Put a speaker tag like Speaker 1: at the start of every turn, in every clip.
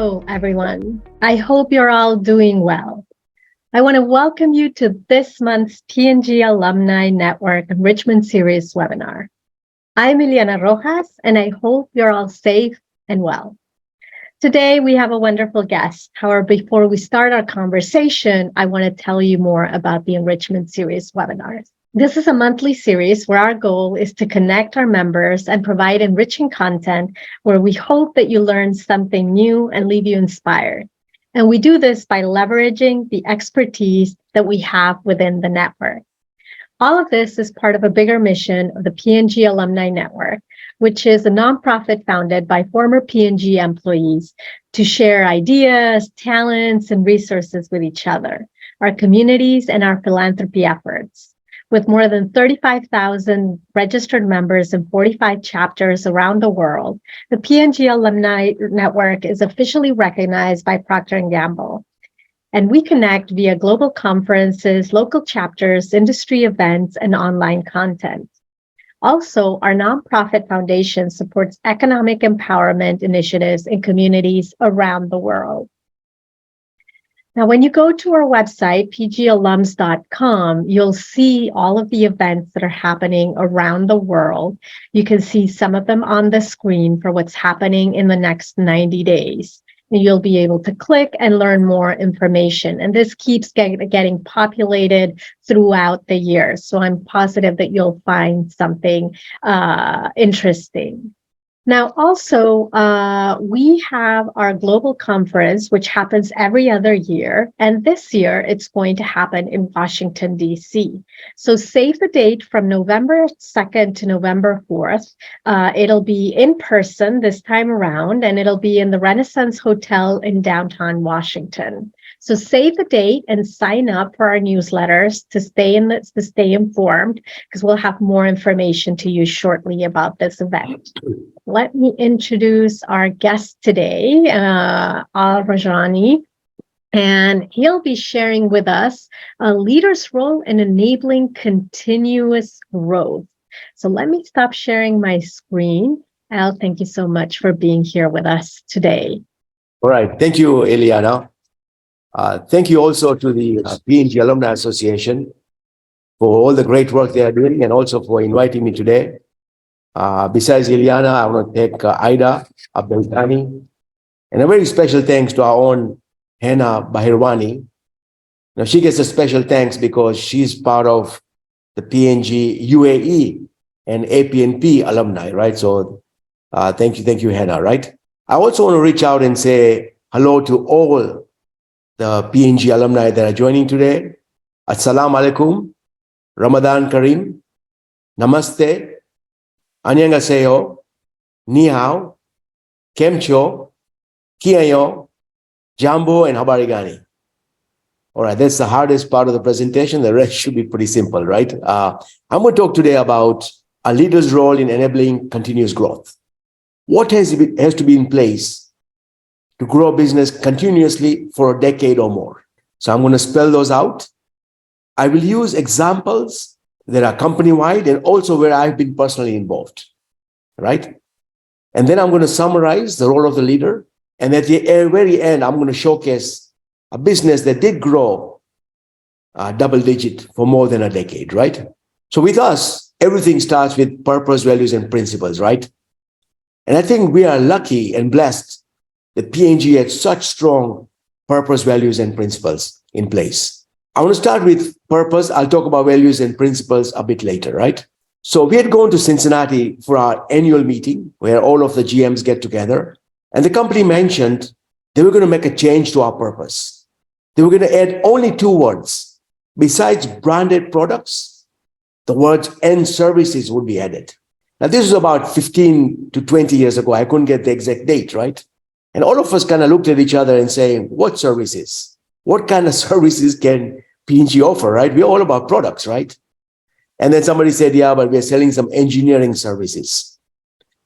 Speaker 1: Hello, everyone. I hope you're all doing well. I want to welcome you to this month's PNG Alumni Network Enrichment Series webinar. I'm Ileana Rojas, and I hope you're all safe and well. Today, we have a wonderful guest. However, before we start our conversation, I want to tell you more about the Enrichment Series webinars. This is a monthly series where our goal is to connect our members and provide enriching content where we hope that you learn something new and leave you inspired. And we do this by leveraging the expertise that we have within the network. All of this is part of a bigger mission of the PNG Alumni Network, which is a nonprofit founded by former PNG employees to share ideas, talents, and resources with each other, our communities, and our philanthropy efforts. With more than 35,000 registered members in 45 chapters around the world, the PNG Alumni Network is officially recognized by Procter & Gamble. And we connect via global conferences, local chapters, industry events, and online content. Also, our nonprofit foundation supports economic empowerment initiatives in communities around the world. Now, when you go to our website, pgalums.com, you'll see all of the events that are happening around the world. You can see some of them on the screen for what's happening in the next 90 days. And you'll be able to click and learn more information. And this keeps getting populated throughout the year. So I'm positive that you'll find something interesting. Now, also, we have our global conference, which happens every other year. And this year, it's going to happen in Washington, D.C. So save the date from November 2nd to November 4th. It'll be in person this time around, and it'll be in the Renaissance Hotel in downtown Washington. So save the date and sign up for our newsletters to stay informed, because we'll have more information to you shortly about this event. Let me introduce our guest today, Rajwani, and he'll be sharing with us a leader's role in enabling continuous growth. So let me stop sharing my screen. Al, thank you so much for being here with us today.
Speaker 2: All right. Thank you, Ileana. Thank you also to the PNG Alumni Association for all the great work they are doing and also for inviting me today. Besides Ileana, I want to thank Aida Abdelghani, and a very special thanks to our own Hannah Bahirwani. Now, she gets a special thanks because she's part of the PNG UAE and APNP alumni, right? So thank you, Hannah, right? I also want to reach out and say hello to all the PNG alumni that are joining today. Assalamu alaikum, Ramadan Kareem, Namaste, Annyeonghaseyo, Ni hao, Kemcho, Kiayo, Jambo, and Habari gani. All right, that's the hardest part of the presentation. The rest should be pretty simple, right? I'm going to talk today about a leader's role in enabling continuous growth. What has to be in place to grow a business continuously for a decade or more? So I'm going to spell those out. I will use examples that are company-wide and also where I've been personally involved, right? And then I'm going to summarize the role of the leader. And at the very end, I'm going to showcase a business that did grow double-digit for more than a decade, right? So with us, everything starts with purpose, values, and principles, right? And I think we are lucky and blessed that PNG had such strong purpose, values, and principles in place. I want to start with purpose. I'll talk about values and principles a bit later, right? So we had gone to Cincinnati for our annual meeting where all of the GMs get together. And the company mentioned they were going to make a change to our purpose. They were going to add only 2 words. Besides branded products, the words "and services" would be added. Now, this was about 15 to 20 years ago. I couldn't get the exact date, right? And all of us kind of looked at each other and saying, what services? What kind of services can PNG offer, right? We're all about products, right? And then somebody said, yeah, but we're selling some engineering services,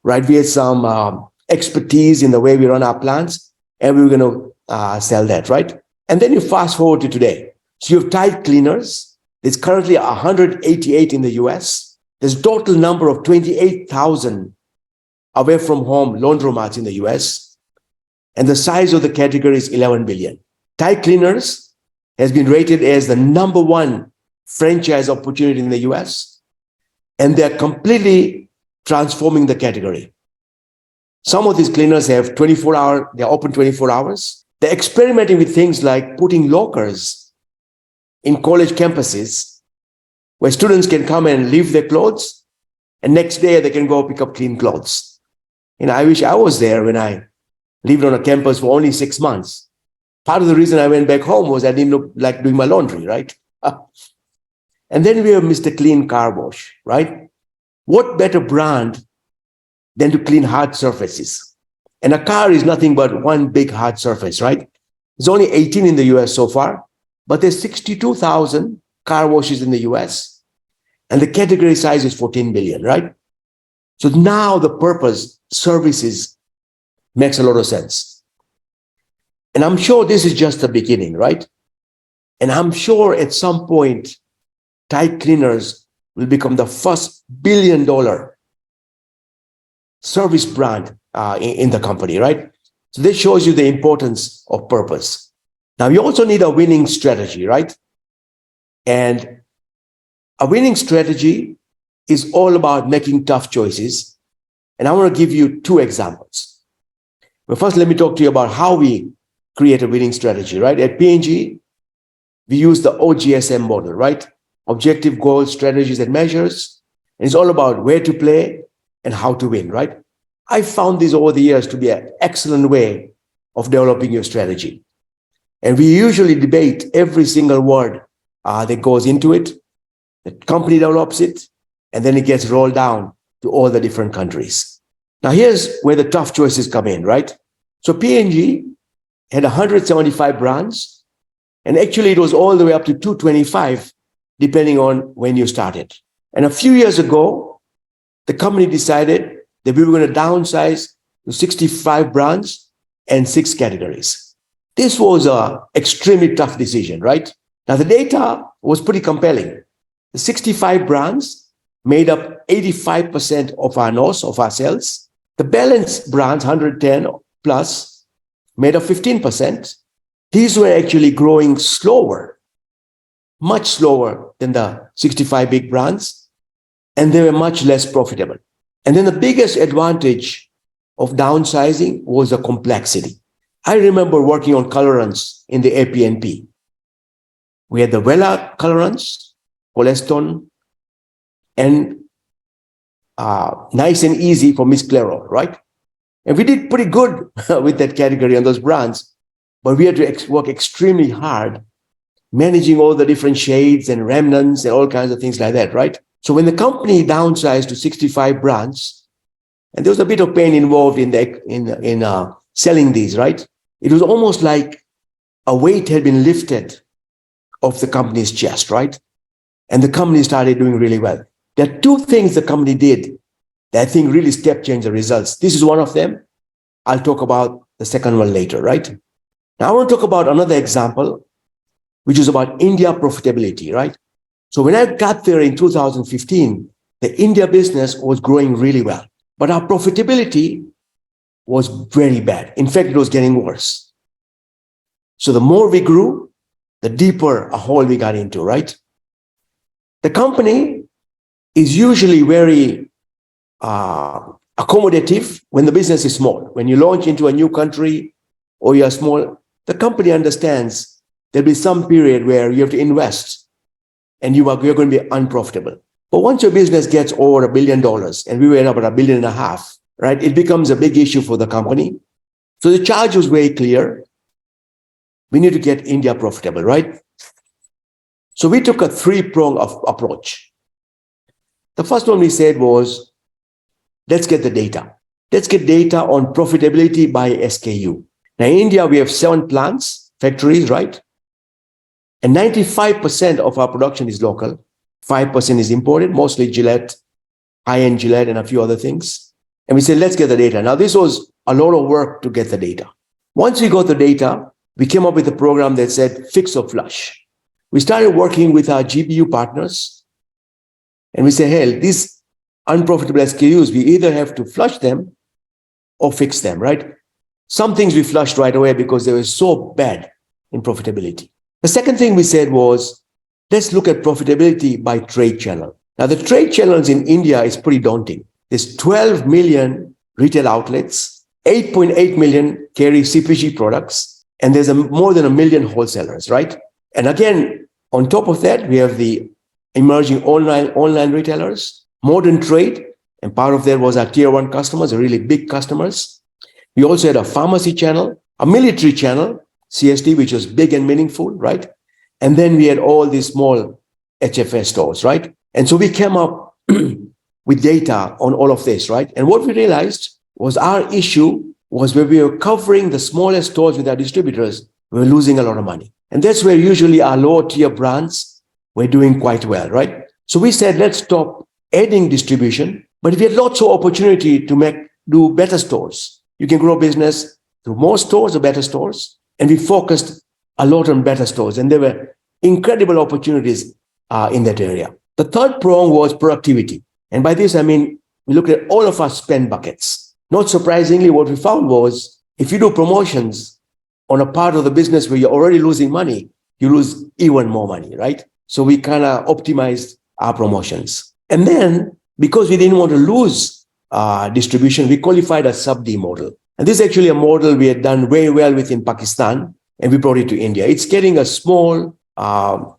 Speaker 2: right? We had some expertise in the way we run our plants, and we were going to sell that, right? And then you fast forward to today. So you have tide cleaners. There's currently 188 in the US. There's a total number of 28,000 away from home laundromats in the US. and the size of the category is 11 billion. Thai Cleaners has been rated as the #1 franchise opportunity in the US, and they're completely transforming the category. Some of these cleaners have 24-hour, they're open 24 hours. They're experimenting with things like putting lockers in college campuses where students can come and leave their clothes, and next day they can go pick up clean clothes. And I wish I was there when I lived on a campus for only 6 months. Part of the reason I went back home was I didn't look like doing my laundry, right? And then we have Mr. Clean Car Wash, right? What better brand than to clean hard surfaces? And a car is nothing but one big hard surface, right? There's only 18 in the US so far, but there's 62,000 car washes in the US, and the category size is 14 billion, right? So now the purpose, services, makes a lot of sense. And I'm sure this is just the beginning, right? And I'm sure at some point, Thai Cleaners will become the first billion-dollar service brand in the company, right? So this shows you the importance of purpose. Now, you also need a winning strategy, right? And a winning strategy is all about making tough choices. And I want to give you 2 examples. But first, let me talk to you about how we create a winning strategy, right? At P&G, we use the OGSM model, right? Objective, goals, strategies, and measures. And it's all about where to play and how to win, right? I found this over the years to be an excellent way of developing your strategy. And we usually debate every single word that goes into it. The company develops it, and then it gets rolled down to all the different countries. Now, here's where the tough choices come in, right? So P&G had 175 brands, and actually it was all the way up to 225, depending on when you started. And a few years ago, the company decided that we were going to downsize to 65 brands and 6 categories. This was an extremely tough decision, right? Now, the data was pretty compelling. The 65 brands made up 85% of our NOS, of our sales. The balanced brands, 110 plus, made up 15%. These were actually growing slower, much slower than the 65 big brands, and they were much less profitable. And then the biggest advantage of downsizing was the complexity. I remember working on colorants in the AP&P. We had the Vela colorants, Colestone, and Nice and Easy for Miss Clairol, right? And we did pretty good with that category and those brands, but we had to work extremely hard managing all the different shades and remnants and all kinds of things like that, right? So when the company downsized to 65 brands, and there was a bit of pain involved in selling these, right? It was almost like a weight had been lifted off the company's chest, right? And the company started doing really well. There are 2 things the company did that I think really step changed the results. This is one of them. I'll talk about the second one later, right? Now I want to talk about another example, which is about India profitability, right? So when I got there in 2015, the India business was growing really well, but our profitability was very bad. In fact, it was getting worse. So the more we grew, the deeper a hole we got into, right? The company is usually very accommodative when the business is small. When you launch into a new country or you're small, the company understands there'll be some period where you have to invest and you're going to be unprofitable. But once your business gets over $1 billion, and we were at about $1.5 billion, right, it becomes a big issue for the company. So the charge was very clear. We need to get India profitable, right? So we took a 3-pronged approach. The first one we said was, let's get the data. Let's get data on profitability by SKU. Now, in India, we have 7 plants, factories, right? And 95% of our production is local. 5% is imported, mostly Gillette, high-end Gillette, and a few other things. And we said, let's get the data. Now, this was a lot of work to get the data. Once we got the data, we came up with a program that said fix or flush. We started working with our GBU partners, and we said, hey, these unprofitable SKUs, we either have to flush them or fix them, right? some things we flushed right away because they were so bad in profitability. The second thing we said was, let's look at profitability by trade channel. Now, the trade channels in India is pretty daunting. There's 12 million retail outlets, 8.8 million carry CPG products, and there's more than 1 million wholesalers, right? And again, on top of that, we have the emerging online retailers, modern trade, and part of that was our tier 1 customers, the really big customers. We also had a pharmacy channel, a military channel, CSD, which was big and meaningful, right? And then we had all these small HFS stores, right? And so we came up with data on all of this, right? And what we realized was our issue was where we were covering the smallest stores with our distributors, we were losing a lot of money. And that's where usually our lower tier brands were doing quite well, right? So we said, let's stop adding distribution, but we had lots of opportunity to do better stores. You can grow business through more stores or better stores. And we focused a lot on better stores. And there were incredible opportunities in that area. The third prong was productivity. And by this, I mean, we looked at all of our spend buckets. Not surprisingly, what we found was if you do promotions on a part of the business where you're already losing money, you lose even more money, right? So we kind of optimized our promotions. And then, because we didn't want to lose distribution, we qualified a sub-D model. And this is actually a model we had done very well with in Pakistan, and we brought it to India. It's getting a small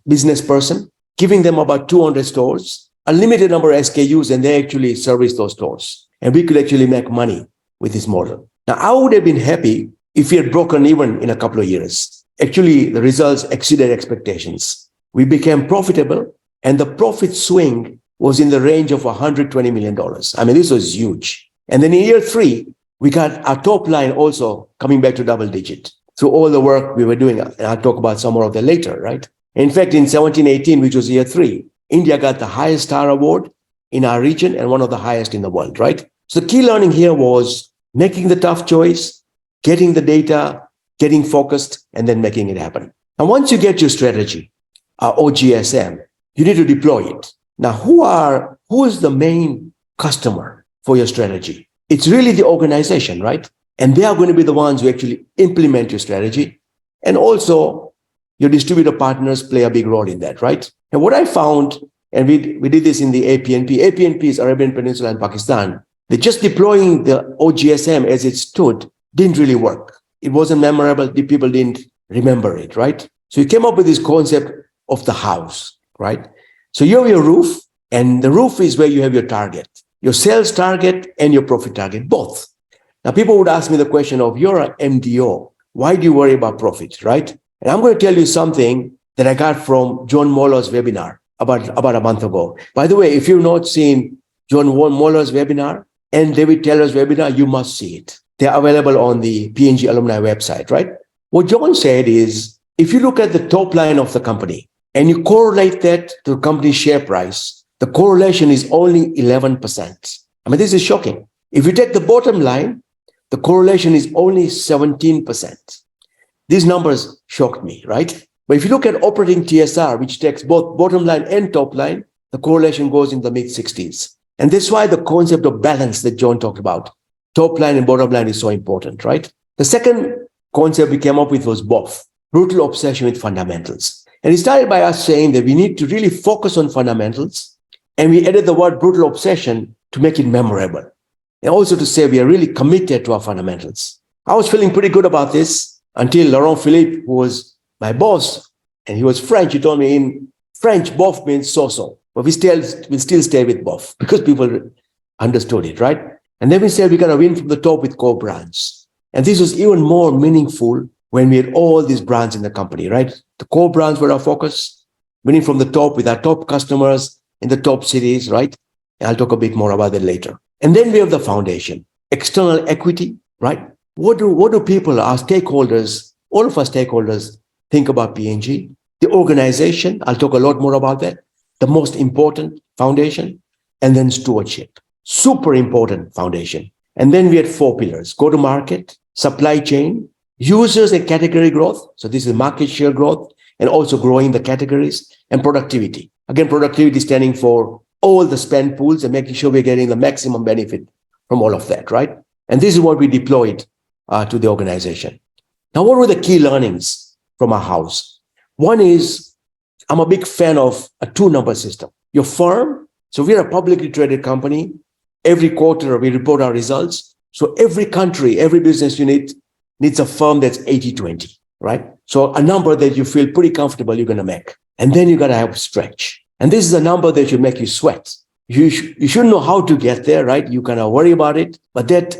Speaker 2: business person, giving them about 200 stores, a limited number of SKUs, and they actually service those stores. And we could actually make money with this model. Now, I would have been happy if we had broken even in a couple of years. Actually, the results exceeded expectations. We became profitable, and the profit swing was in the range of $120 million. I mean, this was huge. And then in year 3, we got our top line also coming back to double digit through all the work we were doing. And I'll talk about some more of that later, right? In fact, in 17-18, which was year 3, India got the highest star award in our region and one of the highest in the world, right? So the key learning here was making the tough choice, getting the data, getting focused, and then making it happen. And once you get your strategy, OGSM, you need to deploy it. Now, who is the main customer for your strategy? It's really the organization, right? And they are going to be the ones who actually implement your strategy. And also, your distributor partners play a big role in that, right? And what I found, and we did this in the APNP. APNP is Arabian Peninsula and Pakistan. They're just deploying the OGSM as it stood didn't really work. It wasn't memorable. The people didn't remember it, right? So you came up with this concept of the house, right? So you have your roof, and the roof is where you have your target, your sales target and your profit target, both. Now, people would ask me the question of, you're an MDO. Why do you worry about profit, right? And I'm going to tell you something that I got from John Moller's webinar about a month ago. By the way, if you've not seen John Moller's webinar and David Taylor's webinar, you must see it. They're available on the PNG alumni website, right? What John said is, if you look at the top line of the company and you correlate that to the company's share price, the correlation is only 11%. I mean, this is shocking. If you take the bottom line, the correlation is only 17%. These numbers shocked me, right? But if you look at operating TSR, which takes both bottom line and top line, the correlation goes in the mid-60s. And that's why the concept of balance that John talked about, top line and bottom line, is so important, right? The second concept we came up with was BOF, brutal obsession with fundamentals. And it started by us saying that we need to really focus on fundamentals. And we added the word brutal obsession to make it memorable. And also to say we are really committed to our fundamentals. I was feeling pretty good about this until Laurent Philippe, who was my boss, and he was French. He told me in French, BOF means so-so. But we still stay with BOF because people understood it, right? And then we said we're going to win from the top with core brands. And this was even more meaningful when we had all these brands in the company, right? The core brands were our focus, winning from the top with our top customers in the top cities, right? And I'll talk a bit more about that later. And then we have the foundation, external equity, right? What do people, our stakeholders, all of our stakeholders, think about PNG? The organization, I'll talk a lot more about that. The most important foundation, and then stewardship, super important foundation. And then we had 4 pillars: go-to-market, supply chain, users and category growth. So this is market share growth and also growing the categories, and productivity. Again, productivity standing for all the spend pools and making sure we're getting the maximum benefit from all of that, right? And this is what we deployed to the organization. Now, what were the key learnings from our house? One is, I'm a big fan of a 2-number system. Your firm, so we're a publicly traded company. Every quarter, we report our results. So every country, every business unit needs a firm that's 80-20, right? So a number that you feel pretty comfortable you're going to make. And then you got to have stretch. And this is a number that should make you sweat. You should know how to get there, right? You kind of worry about it, but that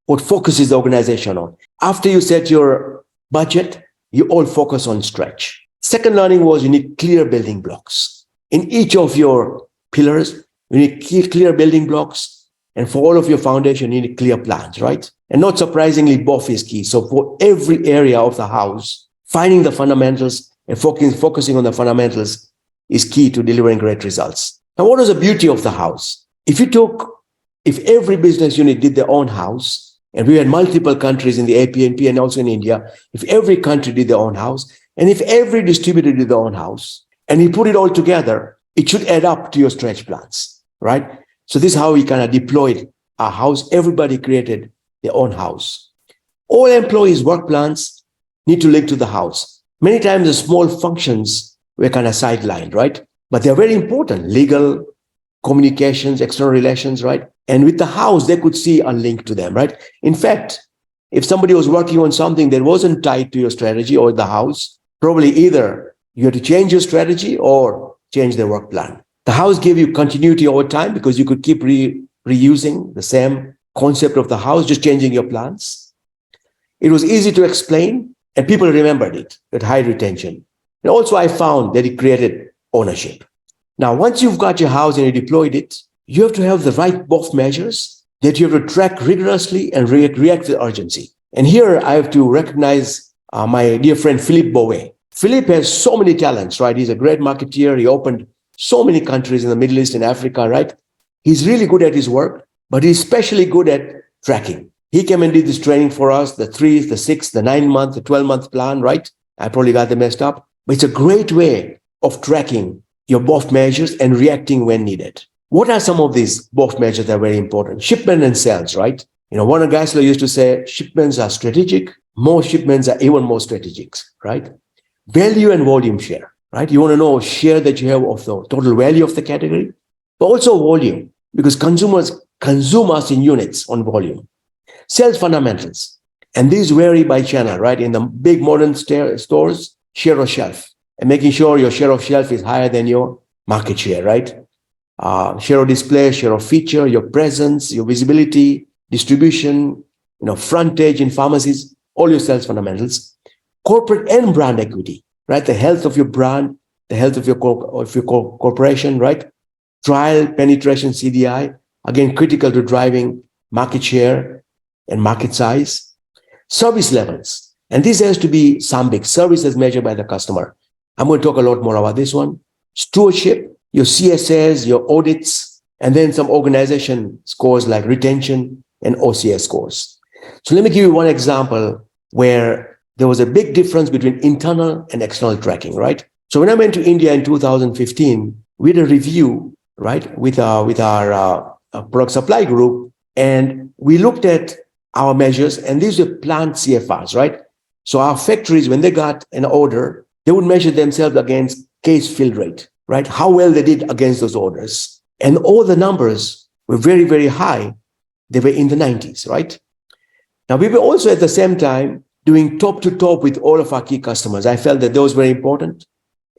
Speaker 2: what focuses the organization on. After you set your budget, you all focus on stretch. Second learning was you need clear building blocks. In each of your pillars, you need clear building blocks. And for all of your foundation, you need clear plans, right? And not surprisingly, both is key. So for every area of the house, finding the fundamentals and focusing on the fundamentals is key to delivering great results. Now, what is the beauty of the house? If every business unit did their own house, and we had multiple countries in the APNP and also in India, if every country did their own house, and if every distributor did their own house, and you put it all together, it should add up to your stretch plans, right? So this is how we kind of deployed our house. Everybody created their own house. All employees' work plans need to link to the house. Many times the small functions were kind of sidelined, right? But they're very important. Legal, communications, external relations, right? And with the house, they could see a link to them, right? In fact, if somebody was working on something that wasn't tied to your strategy or the house, probably either you had to change your strategy or change the work plan. The house gave you continuity over time because you could keep reusing the same concept of the house, just changing your plans. It was easy to explain and people remembered it with high retention. And also I found that it created ownership. Now, once you've got your house and you deployed it, you have to have the right BOF measures that you have to track rigorously and react with urgency. And here I have to recognize my dear friend, Philippe Bowe. Philippe has so many talents, right? He's a great marketeer. He opened so many countries in the Middle East and Africa, right? He's really good at his work, but he's especially good at tracking. He came and did this training for us, the 3, the 6, the 9-month, the 12-month plan, right? I probably got them messed up, but it's a great way of tracking your BOF measures and reacting when needed. What are some of these BOF measures that are very important? Shipment and sales, right? You know, Warren Geisler used to say, shipments are strategic, more shipments are even more strategic, right? Value and volume share, right? You want to know share that you have of the total value of the category, but also volume, because consumers consume us in units on volume. Sales fundamentals, and these vary by channel, right? In the big modern stores, share of shelf, and making sure your share of shelf is higher than your market share, right? Share of display, share of feature, your presence, your visibility, distribution, frontage in pharmacies, all your sales fundamentals. Corporate and brand equity, right? The health of your brand, the health of your corporation, right? Trial, penetration, CDI, again, critical to driving market share and market size. Service levels, and this has to be SAMBIC, service as measured by the customer. I'm going to talk a lot more about this one. Stewardship, your CSAs, your audits, and then some organization scores like retention and OCS scores. So let me give you one example where there was a big difference between internal and external tracking, right? So when I went to India in 2015, we did a review, right, with our product supply group, and we looked at our measures, and these were plant CFRs, right? So our factories, when they got an order, they would measure themselves against case fill rate, right? How well they did against those orders. And all the numbers were very, very high. They were in the 90s, right? Now, we were also at the same time doing top to top with all of our key customers. I felt that those were important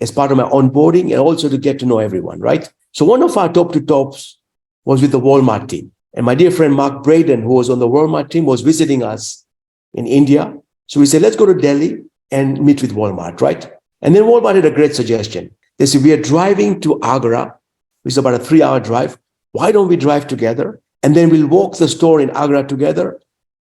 Speaker 2: as part of my onboarding and also to get to know everyone, right? So one of our top to tops was with the Walmart team. And my dear friend, Mark Braden, who was on the Walmart team, was visiting us in India. So we said, let's go to Delhi and meet with Walmart, right? And then Walmart had a great suggestion. They said, we are driving to Agra, which is about a 3-hour drive. Why don't we drive together? And then we'll walk the store in Agra together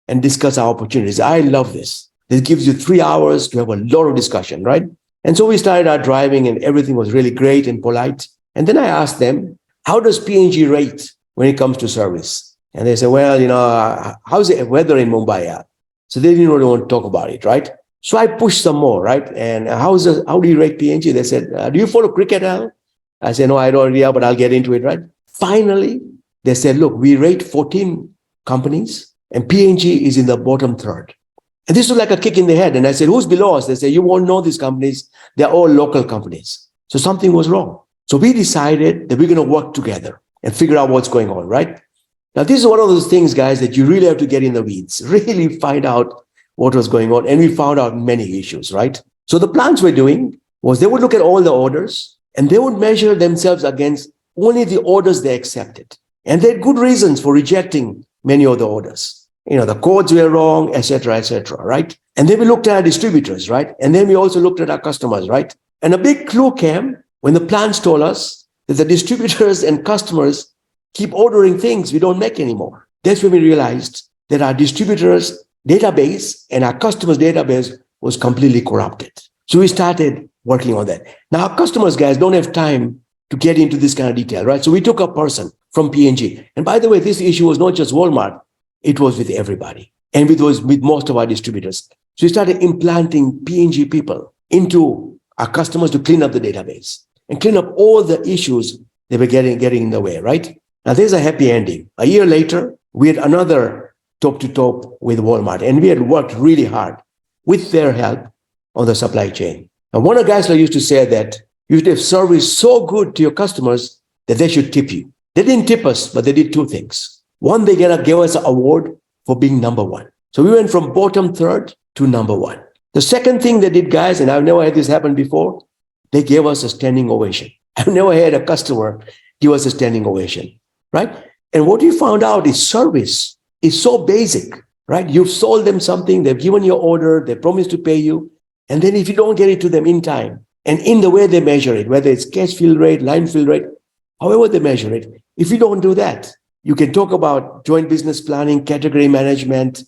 Speaker 2: and discuss our opportunities. I love this. This gives you 3 hours to have a lot of discussion, right? And so we started our driving and everything was really great and polite. And then I asked them, how does P&G rate when it comes to service? And they said, well, how's the weather in Mumbai? So they didn't really want to talk about it, right? So I pushed some more, right? And how do you rate P&G? They said, do you follow cricket, Al? I said, no, I don't, yeah, but I'll get into it, right? Finally, they said, look, we rate 14 companies and P&G is in the bottom third. And this was like a kick in the head. And I said, who's below us? They said, you won't know these companies. They're all local companies. So something was wrong. So we decided that we're going to work together and figure out what's going on, right? Now, this is one of those things, guys, that you really have to get in the weeds, really find out what was going on. And we found out many issues, right? So the plans we're doing was they would look at all the orders and they would measure themselves against only the orders they accepted. And they had good reasons for rejecting many of the orders. The codes were wrong, et cetera, right? And then we looked at our distributors, right? And then we also looked at our customers, right? And a big clue came when the plans told us that the distributors and customers keep ordering things we don't make anymore. That's when we realized that our distributors' database and our customers' database was completely corrupted. So we started working on that. Now, our customers, guys, don't have time to get into this kind of detail, right? So we took a person from P&G. And by the way, this issue was not just Walmart. It was with everybody and with most of our distributors. So we started implanting P&G people into our customers to clean up the database and clean up all the issues they were getting in the way, right? Now, there's a happy ending. A year later, we had another top-to-top with Walmart, and we had worked really hard with their help on the supply chain. And one of the guys used to say that you should have service so good to your customers that they should tip you. They didn't tip us, but they did two things. One, they gave us an award for being number one. So we went from bottom third to number one. The second thing they did, guys, and I've never had this happen before, they gave us a standing ovation. I've never had a customer give us a standing ovation, right? And what we found out is service is so basic, right? You've sold them something, they've given you an order, they promised to pay you. And then if you don't get it to them in time and in the way they measure it, whether it's cash fill rate, line fill rate, however they measure it, if you don't do that, you can talk about joint business planning, category management,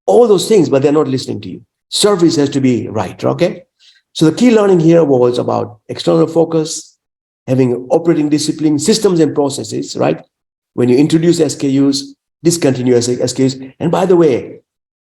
Speaker 2: all those things, but they're not listening to you. Service has to be right, okay? So the key learning here was about external focus, having operating discipline, systems and processes, right? When you introduce SKUs, discontinue SKUs. And by the way,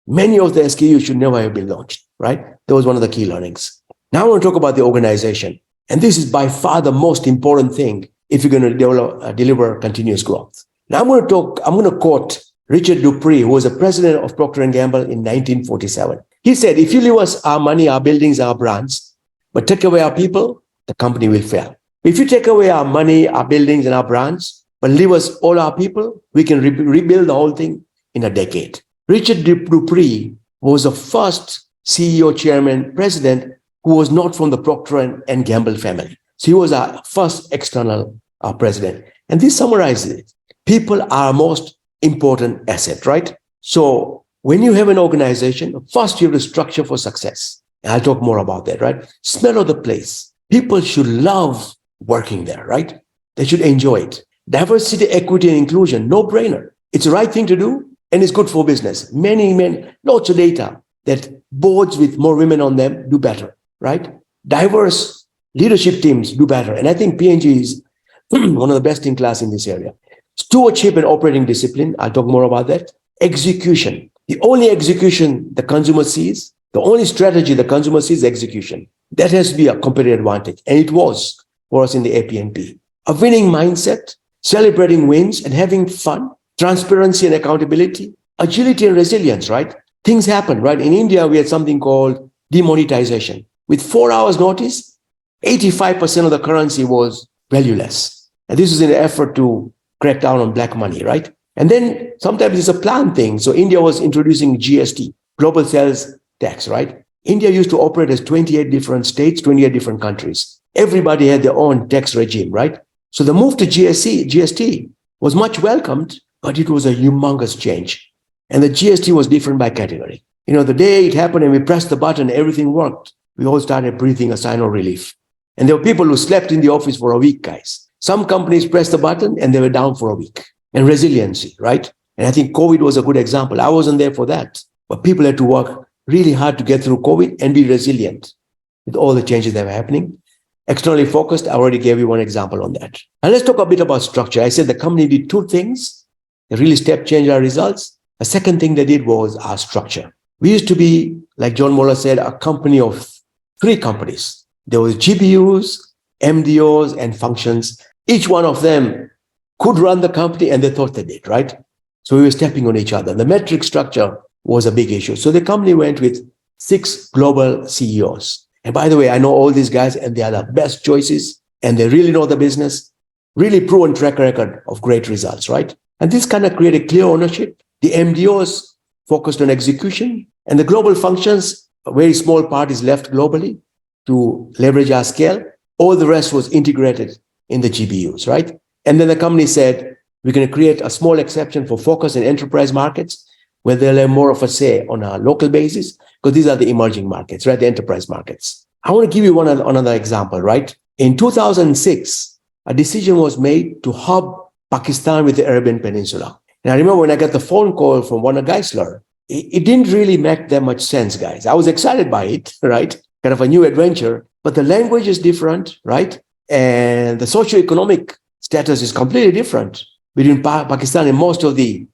Speaker 2: many of the SKUs should never have been launched, right? That was one of the key learnings. Now I want to talk about the organization. And this is by far the most important thing if you're going to deliver continuous growth. Now I'm going to quote Richard Dupree, who was the president of Procter & Gamble in 1947. He said, if you leave us our money, our buildings, our brands, but take away our people, the company will fail. If you take away our money, our buildings, and our brands, but leave us all our people, we can rebuild the whole thing in a decade. Richard Dupree was the first CEO, chairman, president who was not from the Procter & Gamble family. So he was our first external president. And this summarizes it. People are our most important asset, right? So when you have an organization, first you have to structure for success. And I'll talk more about that, right? Smell of the place. People should love working there, right? They should enjoy it. Diversity, equity, and inclusion, no brainer. It's the right thing to do, and it's good for business. Lots of data that boards with more women on them do better, right? Diverse leadership teams do better. And I think P&G is one of the best in class in this area. Stewardship and operating discipline, I'll talk more about that. Execution. The only execution the consumer sees, the only strategy the consumer sees is execution. That has to be a competitive advantage. And it was for us in the AP&P. A winning mindset, celebrating wins and having fun, transparency and accountability, agility and resilience, right? Things happen, right? In India, we had something called demonetization. With 4 hours notice, 85% of the currency was valueless. And this is in an effort to crack down on black money, right? And then sometimes it's a planned thing. So India was introducing GST, global sales tax, right? India used to operate as 28 different states, 28 different countries. Everybody had their own tax regime, right? So the move to GST was much welcomed, but it was a humongous change. And the GST was different by category. The day it happened and we pressed the button, everything worked. We all started breathing a sigh of relief. And there were people who slept in the office for a week, guys. Some companies pressed the button and they were down for a week. And resiliency, right? And I think COVID was a good example. I wasn't there for that. But people had to work really hard to get through COVID and be resilient with all the changes that were happening. Externally focused, I already gave you one example on that. And let's talk a bit about structure. I said the company did two things that really step changed our results. The second thing they did was our structure. We used to be, like John Moeller said, a company of 3 companies. There was GBUs, MDOs, and functions. Each one of them could run the company and they thought they did, right? So we were stepping on each other. The metric structure was a big issue. So the company went with 6 global CEOs. And by the way, I know all these guys and they are the best choices and they really know the business, really proven track record of great results, right? And this kind of created clear ownership. The MDOs focused on execution and the global functions, a very small part is left globally to leverage our scale. All the rest was integrated in the GBUs, right? And then the company said, we're going to create a small exception for focus in enterprise markets where they'll have more of a say on a local basis, because these are the emerging markets, right? The enterprise markets. I want to give you another example, right? In 2006, a decision was made to hub Pakistan with the Arabian Peninsula. And I remember when I got the phone call from Warner Geisler, it didn't really make that much sense, guys. I was excited by it, right? Kind of a new adventure, but the language is different, right? And the socioeconomic status is completely different between Pakistan and most of the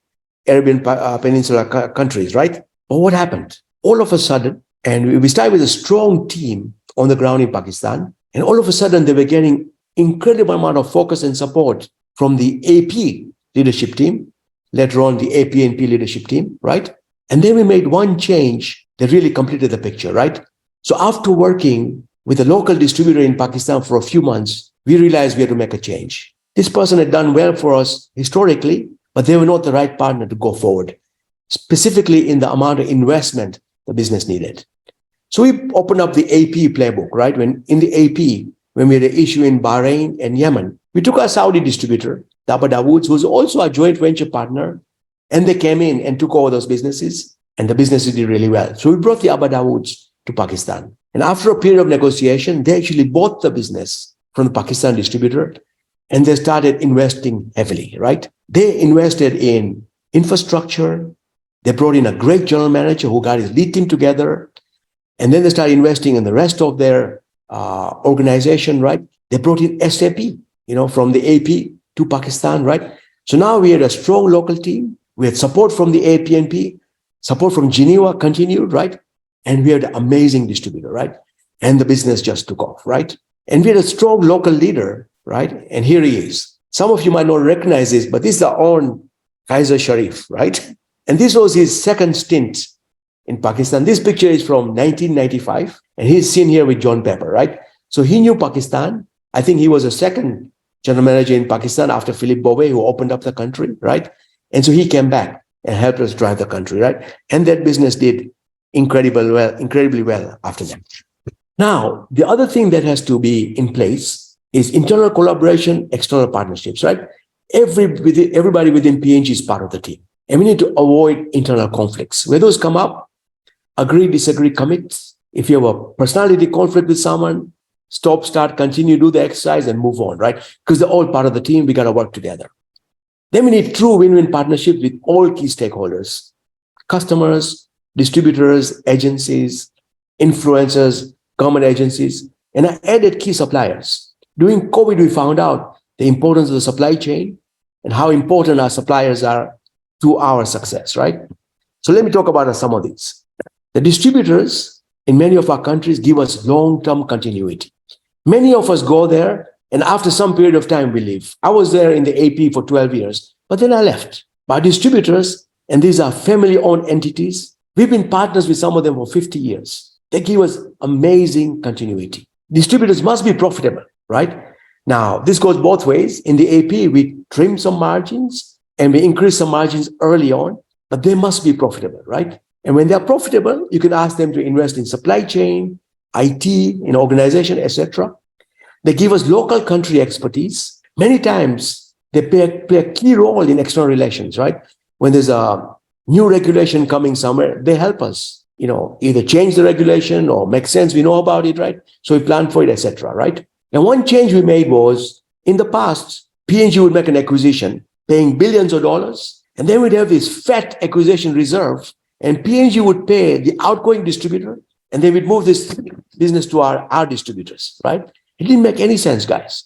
Speaker 2: Arabian Peninsula countries, right? But what happened? All of a sudden, and we started with a strong team on the ground in Pakistan, and all of a sudden they were getting incredible amount of focus and support from the AP leadership team, later on the APNP leadership team, right? And then we made one change that really completed the picture, right? So after working with a local distributor in Pakistan for a few months, we realized we had to make a change. This person had done well for us historically, but they were not the right partner to go forward, specifically in the amount of investment the business needed. So we opened up the AP playbook, right? When in the AP, when we had an issue in Bahrain and Yemen, we took our Saudi distributor, the Abu Dawoods, who was also a joint venture partner, and they came in and took over those businesses, and the businesses did really well. So we brought the Abu Dawoods to Pakistan. And after a period of negotiation, they actually bought the business from the Pakistan distributor, and they started investing heavily, right? They invested in infrastructure. They brought in a great general manager who got his lead team together. And then they started investing in the rest of their organization, right? They brought in SAP, from the AP to Pakistan, right? So now we had a strong local team. We had support from the APNP, support from Geneva continued, right? And we had an amazing distributor, right? And the business just took off, right? And we had a strong local leader, right? And here he is. Some of you might not recognize this, but this is our own Kaiser Sharif, right? And this was his second stint in Pakistan. This picture is from 1995, and he's seen here with John Pepper, right? So he knew Pakistan. I think he was a second general manager in Pakistan after Philip Bowe, who opened up the country, right? And so he came back and helped us drive the country, right? And that business did incredibly well after that. Now, the other thing that has to be in place is internal collaboration, external partnerships, right? Everybody within P&G is part of the team. And we need to avoid internal conflicts. Where those come up, agree, disagree, commit. If you have a personality conflict with someone, stop, start, continue, do the exercise and move on, right? Because they're all part of the team. We got to work together. Then we need true win-win partnerships with all key stakeholders, customers, distributors, agencies, influencers, government agencies, and I added key suppliers. During COVID, we found out the importance of the supply chain and how important our suppliers are to our success, right? So let me talk about some of these. The distributors in many of our countries give us long-term continuity. Many of us go there, and after some period of time, we leave. I was there in the AP for 12 years, but then I left. Our distributors, and these are family-owned entities, we've been partners with some of them for 50 years. They give us amazing continuity. Distributors must be profitable, right? Now, this goes both ways. In the AP, we trim some margins and we increase some margins early on, but they must be profitable, right? And when they're profitable, you can ask them to invest in supply chain, IT, in organization, etc. They give us local country expertise. Many times, they play a key role in external relations, right? When there's a new regulation coming somewhere, they help us, either change the regulation or make sense. We know about it, right? So we plan for it, etc., right? And one change we made was, in the past, P&G would make an acquisition, paying billions of dollars, and then we'd have this fat acquisition reserve, and P&G would pay the outgoing distributor, and they would move this business to our distributors, right? It didn't make any sense, guys.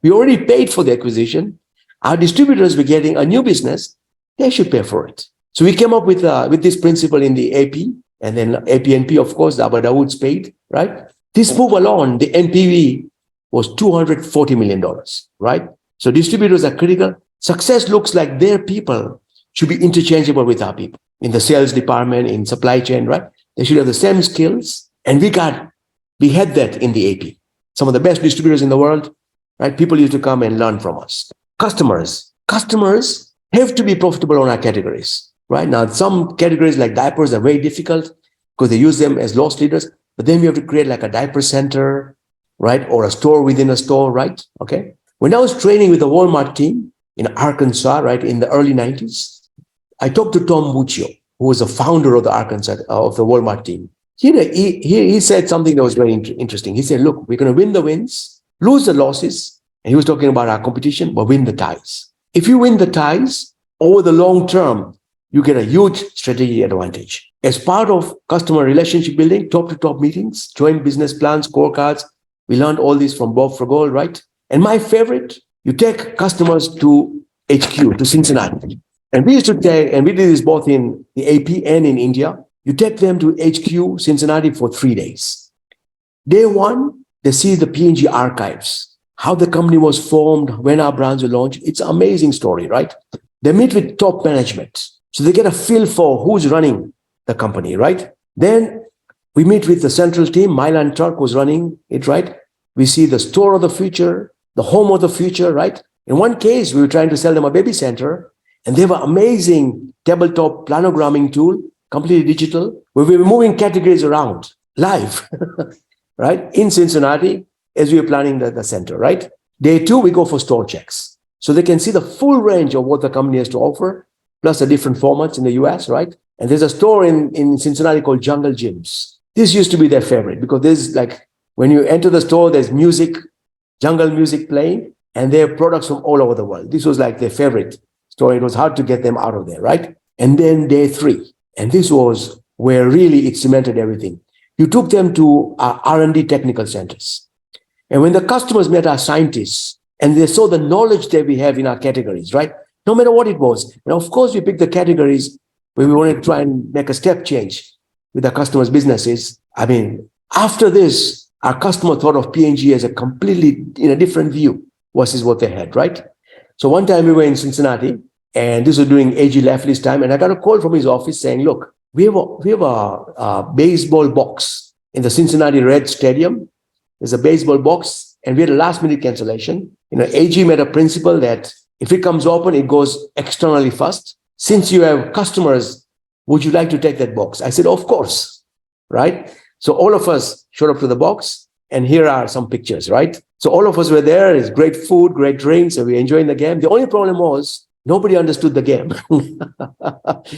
Speaker 2: We already paid for the acquisition. Our distributors were getting a new business. They should pay for it. So we came up with this principle in the AP, and then APNP, of course, the Abu Dawoods paid, right? This move along, the NPV was $240 million, right? So distributors are critical. Success looks like their people should be interchangeable with our people. in the sales department, in supply chain, right? They should have the same skills. And we had that in the AP. Some of the best distributors in the world, right? People used to come and learn from us. Customers have to be profitable on our categories, right? Now, some categories like diapers are very difficult because they use them as loss leaders. But then we have to create like a diaper center, right? Or a store within a store, right? Okay. When I was training with the Walmart team in Arkansas, right, in the early 90s, I talked to Tom Buccio, who was the founder of the Walmart team. He said something that was very interesting. He said, look, we're going to win the wins, lose the losses. And he was talking about our competition, but win the ties. If you win the ties over the long term, you get a huge strategic advantage. As part of customer relationship building, top-to-top meetings, joint business plans, scorecards, we learned all this from Bob Fragol, right? And my favorite, you take customers to HQ, to Cincinnati. And we did this both in the AP and in India. You take them to HQ, Cincinnati, for 3 days. Day one, they see the P&G archives, how the company was formed, when our brands were launched. It's an amazing story, right? They meet with top management. So they get a feel for who's running the company, right? Then we meet with the central team. Milan Turk was running it, right? We see the store of the future, the home of the future, right? In one case, we were trying to sell them a baby center, and they have an amazing tabletop planogramming tool, completely digital, where we were moving categories around live, right? In Cincinnati, as we were planning the center, right? Day two, we go for store checks. So they can see the full range of what the company has to offer, plus the different formats in the US, right? And there's a store in Cincinnati called Jungle Gyms. This used to be their favorite because there's like, when you enter the store, there's music, jungle music playing, and they have products from all over the world. This was like their favorite store. It was hard to get them out of there, right? And then day three, and this was where really it cemented everything. You took them to our R&D technical centers. And when the customers met our scientists and they saw the knowledge that we have in our categories, right? No matter what it was. And of course, we picked the categories where we wanted to try and make a step change with our customers' businesses. I mean, after this, our customer thought of P&G as a completely in a different view versus what they had, right? So one time we were in Cincinnati, and this was during A.G. Lafley's time, and I got a call from his office saying, look, we have a baseball box in the Cincinnati Red Stadium. There's a baseball box, and we had a last-minute cancellation. AG made a principle that if it comes open, it goes externally first. Since you have customers, would you like to take that box? I said, of course, right? So all of us showed up to the box, and here are some pictures, right? So all of us were there. It's great food, great drinks, and we're enjoying the game. The only problem was nobody understood the game.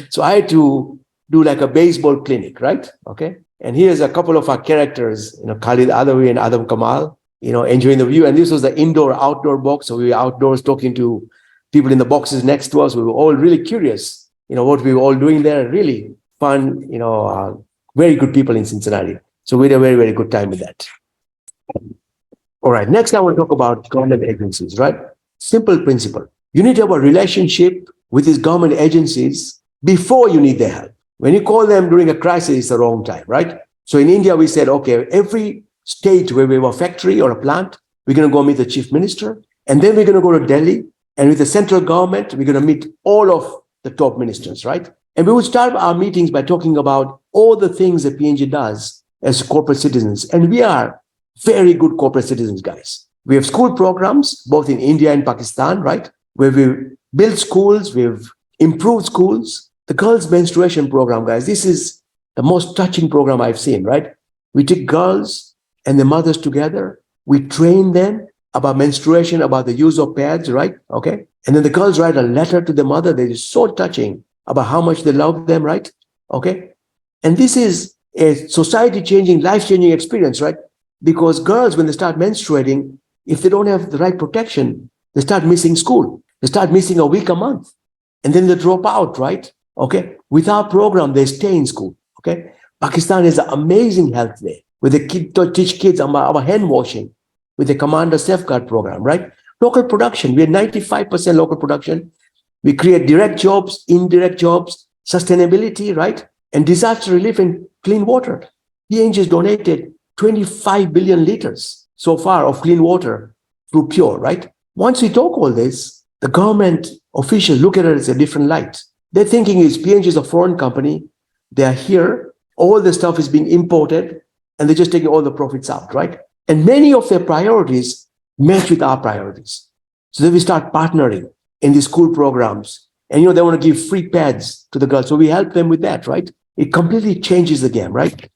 Speaker 2: So I had to do like a baseball clinic, right? Okay. And here's a couple of our characters, Khalid Adawi and Adam Kamal, enjoying the view. And this was the indoor-outdoor box. So we were outdoors talking to people in the boxes next to us. We were all really curious, what we were all doing there. Really fun, very good people in Cincinnati. So we had a very, very good time with that. All right. Next, I want to talk about government agencies, right? Simple principle. You need to have a relationship with these government agencies before you need their help. When you call them during a crisis, it's the wrong time, right? So in India, we said, okay, every state where we have a factory or a plant, we're going to go meet the chief minister. And then we're going to go to Delhi. And with the central government, we're going to meet all of the top ministers, right? And we would start our meetings by talking about all the things that P&G does as corporate citizens. And we are very good corporate citizens, guys. We have school programs, both in India and Pakistan, right? Where we build schools, we've improved schools. The girls' menstruation program, guys, this is the most touching program I've seen, right? We take girls and their mothers together. We train them about menstruation, about the use of pads, right? Okay. And then the girls write a letter to the mother that is so touching about how much they love them, right? Okay. And this is a society-changing, life-changing experience, right? Because girls, when they start menstruating, if they don't have the right protection, they start missing school. They start missing a week a month. And then they drop out, right? Okay. With our program, they stay in school. Okay. Pakistan is an amazing health there, where they teach kids about hand washing with the Commander Safeguard program, right? Local production. We have 95% local production. We create direct jobs, indirect jobs, sustainability, right? And disaster relief and clean water. P&G has donated 25 billion liters so far of clean water through Pure, right? Once we talk all this, the government officials look at it as a different light. Their thinking is P&G is a foreign company. They are here. All the stuff is being imported and they're just taking all the profits out, right? And many of their priorities match with our priorities. So then we start partnering in these school programs. And, they want to give free pads to the girls. So we help them with that, right? It completely changes the game, right?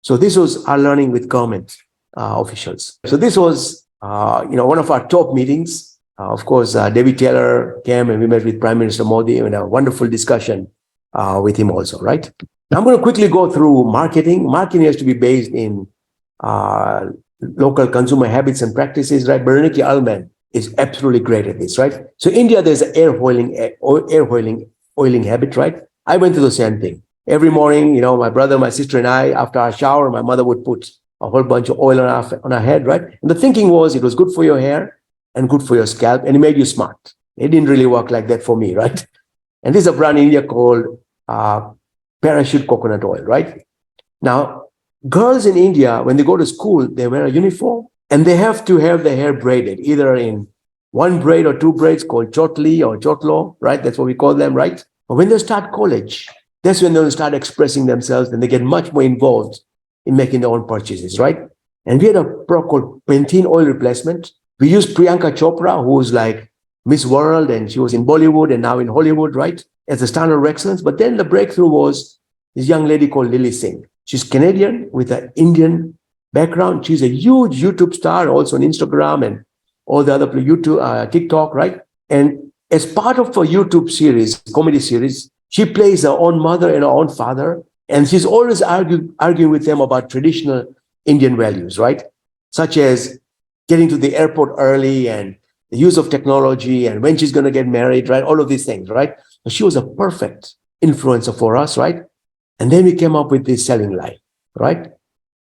Speaker 2: So this was our learning with government officials. So this was, one of our top meetings. Of course, David Taylor came and we met with Prime Minister Modi and a wonderful discussion with him also, right? Now I'm going to quickly go through marketing. Marketing has to be based in local consumer habits and practices, right? Bernanke Ullman is absolutely great at this, right? So India, there's an air oiling habit, right? I went through the same thing. Every morning, my brother, my sister, and I, after our shower, my mother would put a whole bunch of oil on our head, right? And the thinking was it was good for your hair and good for your scalp, and it made you smart. It didn't really work like that for me, right? And this is a brand in India called Parachute Coconut Oil, right? Now, girls in India, when they go to school, they wear a uniform and they have to have their hair braided, either in one braid or two braids called chotli or chotlo, right? That's what we call them, right? But when they start college, that's when they'll start expressing themselves and they get much more involved in making their own purchases, right? And we had a product called Pantene oil replacement. We used Priyanka Chopra, who was like Miss World, and she was in Bollywood and now in Hollywood, right? As a standard of excellence. But then the breakthrough was this young lady called Lily Singh. She's Canadian with an Indian background. She's a huge YouTube star, also on Instagram and all the other YouTube, TikTok, right? And as part of her YouTube series, comedy series, she plays her own mother and her own father. And she's always arguing with them about traditional Indian values, right? Such as getting to the airport early and the use of technology and when she's going to get married, right? All of these things, right? So she was a perfect influencer for us, right? And then we came up with this selling line, right?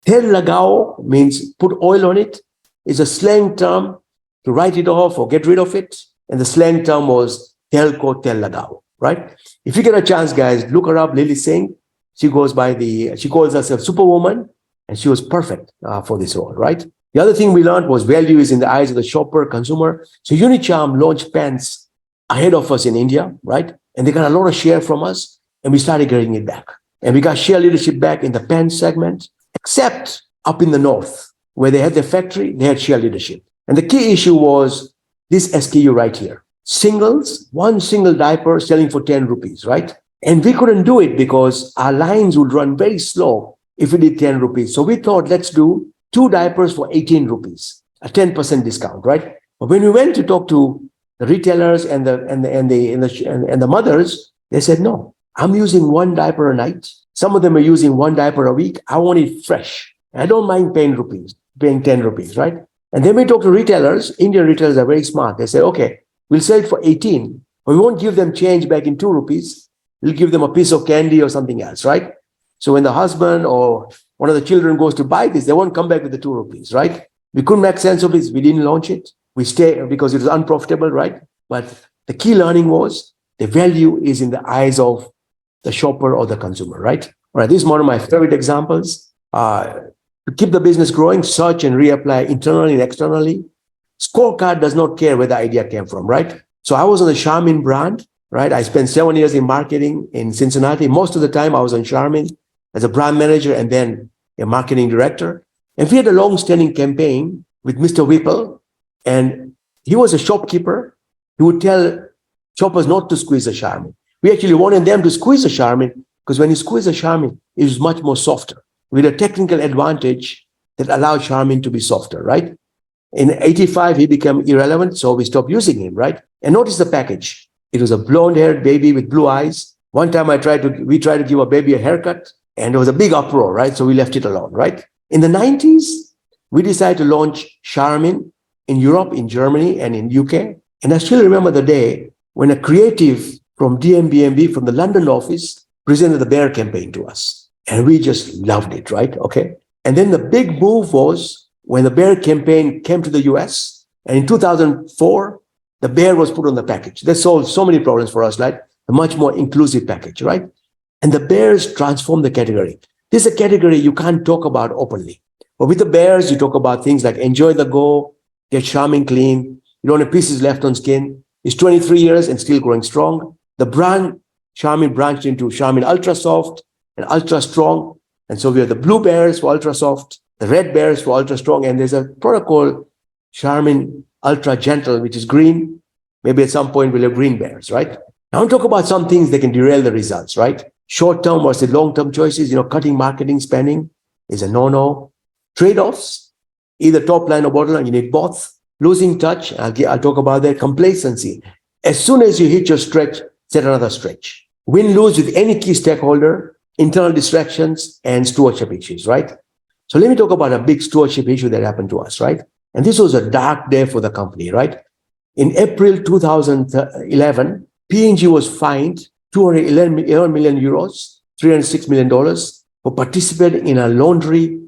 Speaker 2: Tel lagao means put oil on it. It's a slang term to write it off or get rid of it. And the slang term was tel ko tel lagao, right? If you get a chance, guys, look her up, Lily Singh. She calls herself Superwoman, and she was perfect for this role, right? The other thing we learned was value is in the eyes of the shopper, consumer. So Unicharm launched pants ahead of us in India, right? And they got a lot of share from us, and we started getting it back. And we got share leadership back in the pants segment, except up in the north, where they had their factory, they had share leadership. And the key issue was this SKU right here. Singles, one single diaper selling for 10 rupees, right? And we couldn't do it because our lines would run very slow if we did 10 rupees. So we thought, let's do 2 diapers for 18 rupees, a 10% discount, right? But when we went to talk to the retailers and the mothers, they said, no, I'm using 1 diaper a night. Some of them are using 1 diaper a week. I want it fresh. I don't mind paying 10 rupees, right? And then we talk to retailers. Indian retailers are very smart. They say, okay, we'll sell it for 18, but we won't give them change back in 2 rupees. We'll give them a piece of candy or something else, right? So when the husband or one of the children goes to buy this, they won't come back with the 2 rupees, right? We couldn't make sense of this. We didn't launch it. We stayed because it was unprofitable, right? But the key learning was the value is in the eyes of the shopper or the consumer, right? All right, this is one of my favorite examples. To keep the business growing, search and reapply internally and externally. Scorecard does not care where the idea came from, right? So I was on the Charmin brand, right? I spent 7 years in marketing in Cincinnati. Most of the time I was on Charmin as a brand manager and then a marketing director. And we had a long-standing campaign with Mr. Whipple, and he was a shopkeeper. He would tell shoppers not to squeeze the Charmin. We actually wanted them to squeeze the Charmin because when you squeeze the Charmin, it was much more softer with a technical advantage that allowed Charmin to be softer, right? In 85, he became irrelevant, so we stopped using him, right? And notice the package. It was a blonde-haired baby with blue eyes. One time we tried to give a baby a haircut, and there was a big uproar, right? So we left it alone, right? In the 90s, we decided to launch Charmin in Europe, in Germany, and in UK. And I still remember the day when a creative from DMBMB, from the London office, presented the Bear campaign to us. And we just loved it, right? Okay. And then the big move was when the Bear campaign came to the US, and in 2004, the Bear was put on the package. That solved so many problems for us, right? A much more inclusive package, right? And the Bears transformed the category. This is a category you can't talk about openly. But with the Bears, you talk about things like enjoy the go, get Charmin clean, you don't have pieces left on skin. It's 23 years and still growing strong. The brand Charmin branched into Charmin Ultra Soft and Ultra Strong. And so we have the blue bears for Ultra Soft, the red bears for Ultra Strong, and there's a product called Charmin Ultra Gentle, which is green. Maybe at some point we'll have green bears, right? Now I'll talk about some things that can derail the results, right? Short-term versus long-term choices, cutting marketing spending is a no-no. Trade-offs, either top line or bottom line, you need both. Losing touch, I'll talk about that. Complacency. As soon as you hit your stretch, set another stretch. Win-lose with any key stakeholder, internal distractions, and stewardship issues, right? So let me talk about a big stewardship issue that happened to us, right? And this was a dark day for the company, right? In April 2011, P&G was fined 211 million euros, $306 million for participating in a laundry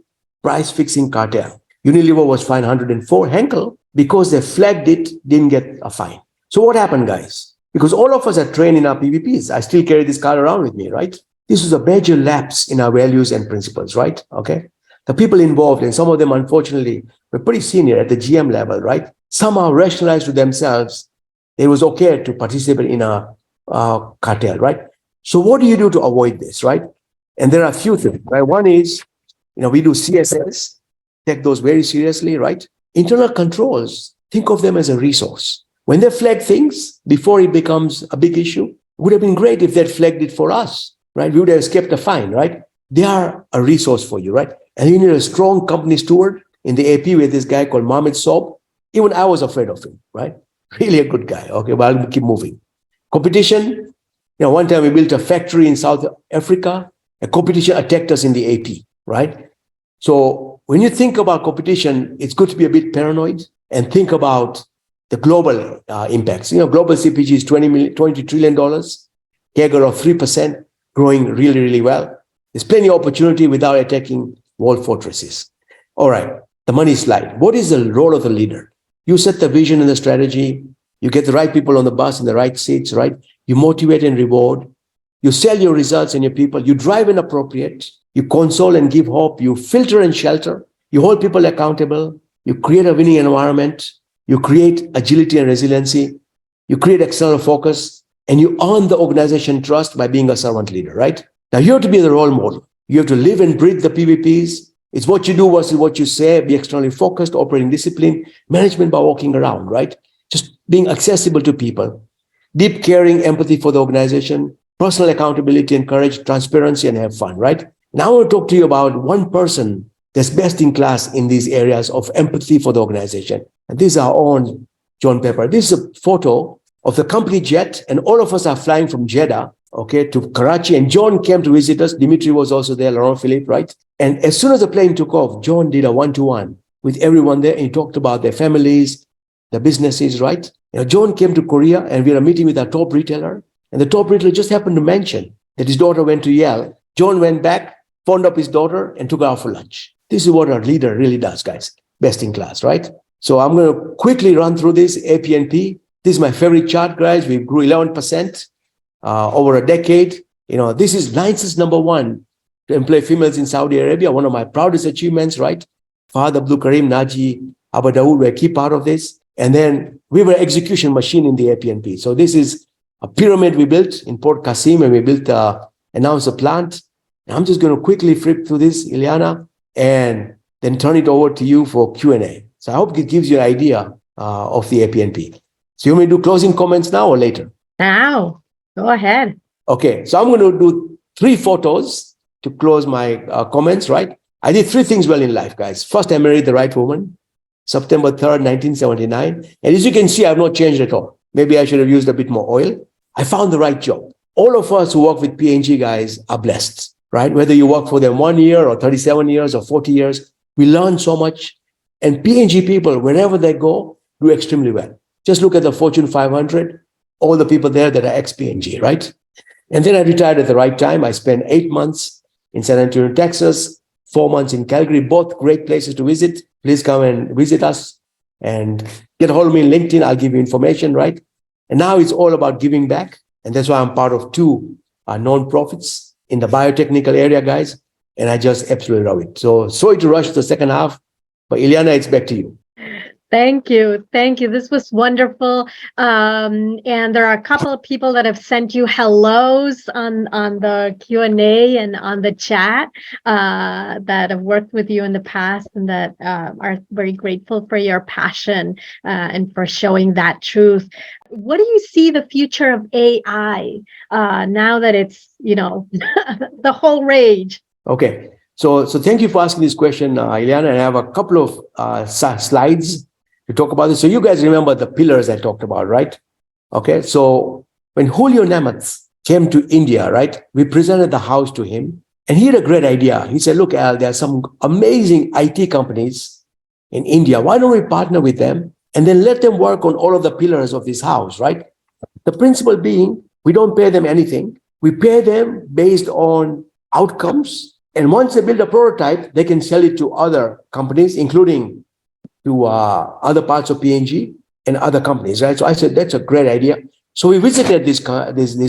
Speaker 2: price-fixing cartel. Unilever was fined 104. Henkel, because they flagged it, didn't get a fine. So what happened, guys? Because all of us are trained in our PVPs. I still carry this card around with me, right? This was a major lapse in our values and principles, right? Okay. The people involved, and some of them, unfortunately, were pretty senior at the GM level, right? Somehow rationalized to themselves it was okay to participate in a cartel, right? So what do you do to avoid this, right? And there are a few things, right? One is, we do CSS, take those very seriously, right? Internal controls, think of them as a resource. When they flag things before it becomes a big issue, it would have been great if they'd flagged it for us, right? We would have escaped a fine, right? They are a resource for you, right? And you need a strong company steward in the AP with this guy called Mohamed Sob. Even I was afraid of him, right? Really a good guy. Okay, but I'll keep moving. Competition. One time we built a factory in South Africa. A competition attacked us in the AP, right? So when you think about competition, it's good to be a bit paranoid and think about the global impacts. Global CPG is $20 trillion, CAGR of 3%, growing really, really well. There's plenty of opportunity without attacking wall fortresses. All right, the money slide. What is the role of the leader? You set the vision and the strategy. You get the right people on the bus in the right seats, right? You motivate and reward. You sell your results and your people. You drive and appropriate. You console and give hope. You filter and shelter. You hold people accountable. You create a winning environment. You create agility and resiliency. You create external focus. And you earn the organization trust by being a servant leader, right? Now you have to be the role model. You have to live and breathe the PVPs. It's what you do versus what you say. Be externally focused, operating discipline, management by walking around, right? Just being accessible to people. Deep caring, empathy for the organization, personal accountability and courage, transparency, and have fun, right? Now I want to talk to you about one person that's best in class in these areas of empathy for the organization. And this is our own John Pepper. This is a photo of the company jet, and all of us are flying from Jeddah, okay, to Karachi. And John came to visit us. Dimitri was also there, Laurent Philippe, right? And as soon as the plane took off, John did a one-to-one with everyone there. And he talked about their families, their businesses, right? John came to Korea and we had a meeting with our top retailer. And the top retailer just happened to mention that his daughter went to Yale. John went back, phoned up his daughter and took her out for lunch. This is what our leader really does, guys. Best in class, right? So I'm going to quickly run through this AP&P. This is my favorite chart, guys. We grew 11% over a decade. This is License number 1 to employ females in Saudi Arabia. One of my proudest achievements, right? Fahad Abdul Karim, Naji, Abu Dawood were a key part of this. And then we were execution machine in the AP&P. So this is a pyramid we built in Port Qasim, and we built, announced a plant. And I'm just going to quickly flip through this, Ileana, and then turn it over to you for Q&A. So I hope it gives you an idea of the AP&P. So you want me to do closing comments now or later?
Speaker 1: Now, go ahead.
Speaker 2: Okay, so I'm going to do 3 photos to close my comments, right? I did 3 things well in life, guys. First, I married the right woman, September 3rd, 1979. And as you can see, I've not changed at all. Maybe I should have used a bit more oil. I found the right job. All of us who work with P&G guys are blessed, right? Whether you work for them 1 year or 37 years or 40 years, we learn so much. And P&G people, wherever they go, do extremely well. Just look at the Fortune 500, all the people there that are ex-P&G, right? And then I retired at the right time. I spent 8 months in San Antonio, Texas, 4 months in Calgary, both great places to visit. Please come and visit us and get a hold of me on LinkedIn. I'll give you information, right? And now it's all about giving back. And that's why I'm part of 2 non-profits in the biotechnical area, guys. And I just absolutely love it. So sorry to rush the second half, but Ileana, it's back to you.
Speaker 1: Thank you. Thank you. This was wonderful. And there are a couple of people that have sent you hellos on the Q&A and on the chat that have worked with you in the past and that are very grateful for your passion and for showing that truth. What do you see the future of AI now that it's, the whole rage?
Speaker 2: Okay. So thank you for asking this question, Ileana. And I have a couple of slides to talk about this. So you guys remember the pillars I talked about, right? Okay. So when Julio Namath came to India, right, we presented the house to him and he had a great idea. He said, look, Al, there are some amazing IT companies in India. Why don't we partner with them and then let them work on all of the pillars of this house, right? The principle being, we don't pay them anything. We pay them based on outcomes. And once they build a prototype, they can sell it to other companies, including to other parts of P&G and other companies, right? So I said, that's a great idea. So we visited these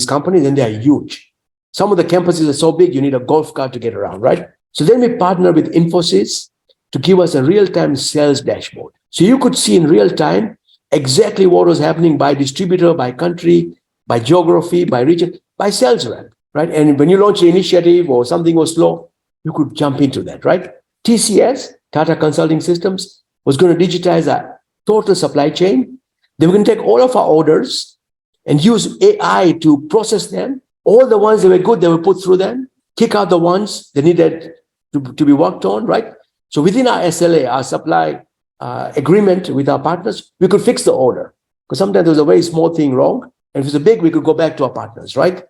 Speaker 2: companies and they are huge. Some of the campuses are so big, you need a golf cart to get around, right? So then we partnered with Infosys to give us a real-time sales dashboard. So you could see in real time exactly what was happening by distributor, by country, by geography, by region, by sales rep, right? And when you launch an initiative or something was slow, you could jump into that, right? TCS, Tata Consulting Systems, was going to digitize our total supply chain. They were going to take all of our orders and use AI to process them. All the ones that were good, they were put through them, kick out the ones that needed to be worked on, right? So within our SLA, our supply agreement with our partners, we could fix the order. Because sometimes there was a very small thing wrong. And if it was a big, we could go back to our partners, right?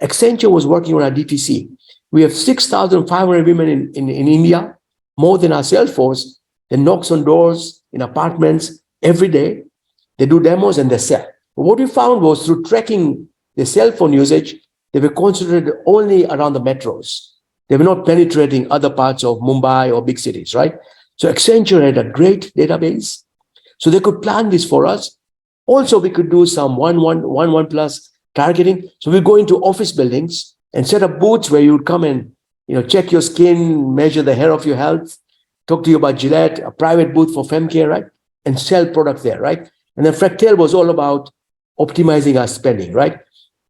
Speaker 2: Accenture was working on our DTC. We have 6,500 women in India, more than our sales force. They knocks on doors in apartments every day. They do demos and they sell. But what we found was through tracking their cell phone usage, they were concentrated only around the metros. They were not penetrating other parts of Mumbai or big cities, right? So Accenture had a great database. So they could plan this for us. Also, we could do some 1-1 plus targeting. So we go into office buildings and set up booths where you would come and check your skin, measure the hair of your health, talk to you about Gillette, a private booth for femcare, right? And sell product there, right? And then Fractal was all about optimizing our spending, right?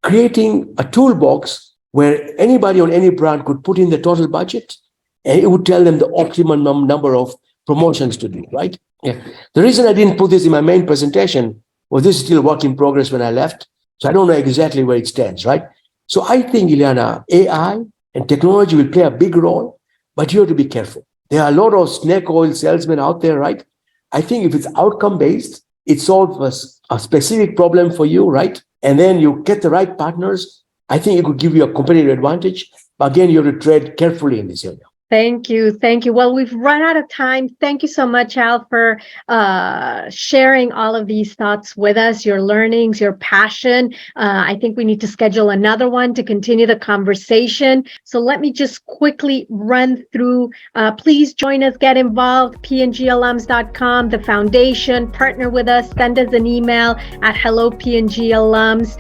Speaker 2: Creating a toolbox where anybody on any brand could put in the total budget and it would tell them the optimum number of promotions to do, right? Yeah. The reason I didn't put this in my main presentation was this is still work in progress when I left. So I don't know exactly where it stands, right? So I think, Ileana, AI and technology will play a big role, but you have to be careful. There are a lot of snake oil salesmen out there, right? I think if it's outcome-based, it solves a specific problem for you, right? And then you get the right partners. I think it could give you a competitive advantage. But again, you have to tread carefully in this area.
Speaker 1: Thank you. Thank you. Well, we've run out of time. Thank you so much, Al, for sharing all of these thoughts with us, your learnings, your passion. I think we need to schedule another one to continue the conversation. So let me just quickly run through. Please join us, get involved, pngalums.com, the foundation, partner with us, send us an email at hello pngalums.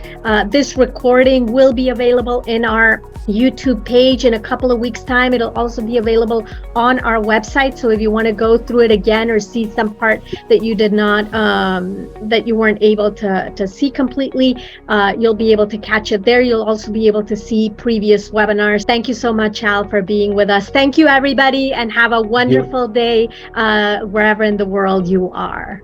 Speaker 1: This recording will be available in our YouTube page in a couple of weeks' time. It'll also be available on our website. So if you want to go through it again or see some part that you did not, that you weren't able to see completely, you'll be able to catch it there. You'll also be able to see previous webinars. Thank you so much, Al, for being with us. Thank you, everybody, and have a wonderful day wherever in the world you are.